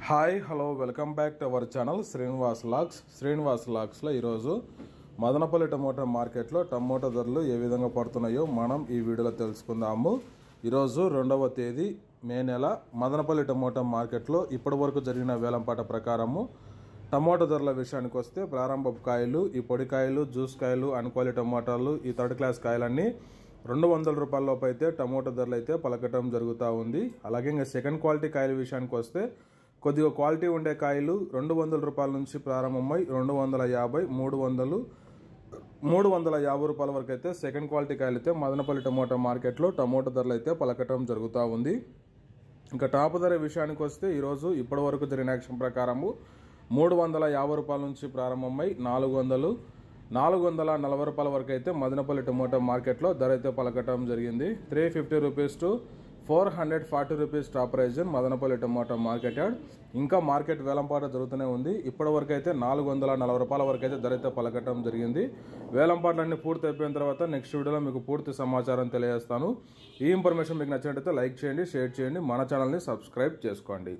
Hi hello welcome back to our channel Srinivas లాగ్స్లో ఈరోజు Madanapalle tomato మార్కెట్లో టమోటా ధరలు ఏ విధంగా పడుతున్నాయో మనం ఈ వీడియోలో తెలుసుకుందాము. ఈరోజు 2వ తేదీ మే నెల మదనపల్లి టమోటా మార్కెట్లో ఇప్పటివరకు జరిగిన వేలంపాట ప్రకారము టమోటా ధరల విషయానికి వస్తే ప్రారంభపు కాయలు, ఈ పొడి కాయలు, జ్యూస్ కాయలు, అన్క్వాలిటీ టమోటాలు, ఈ థర్డ్ క్లాస్ కాయలన్నీ 200 రూపాయల లోపు అయితే టమోటా ధరలు అయితే పలకటం జరుగుతూ ఉంది. అలాగే ఇంకా సెకండ్ క్వాలిటీ కాయల విషయానికి వస్తే కొద్దిగా క్వాలిటీ ఉండే కాయలు 200 రూపాయల నుంచి ప్రారంభమై 250, 350 రూపాయల వరకు అయితే సెకండ్ క్వాలిటీ కాయలు అయితే మదనపల్లి టమోటా మార్కెట్లో టమోటా ధరలు అయితే పలకటం జరుగుతూ ఉంది. ఇంకా టాప్ ధర విషయానికి వస్తే ఈరోజు ఇప్పటి వరకు జరిగిన యాక్షన్ ప్రకారము 350 రూపాయల నుంచి ప్రారంభమై 440 రూపాయల వరకు అయితే మదనపల్లి టమోటా మార్కెట్లో ధర అయితే పలకటం జరిగింది. 350 rupees to 440 rupees top prize Madanapalle tomato market yard. ఇంకా మార్కెట్ వేలంపాట జరుగుతూనే ఉంది. ఇప్పటి వరకు అయితే 440 రూపాయల వరకు అయితే ధర అయితే పలకటం జరిగింది. వేలంపాట్లన్నీ పూర్తి అయిపోయిన తర్వాత నెక్స్ట్ వీడియోలో మీకు పూర్తి సమాచారం తెలియజేస్తాను. ఈ ఇన్ఫర్మేషన్ మీకు నచ్చినట్లయితే లైక్ చేయండి, షేర్ చేయండి, మన ఛానల్ని సబ్స్క్రైబ్ చేసుకోండి.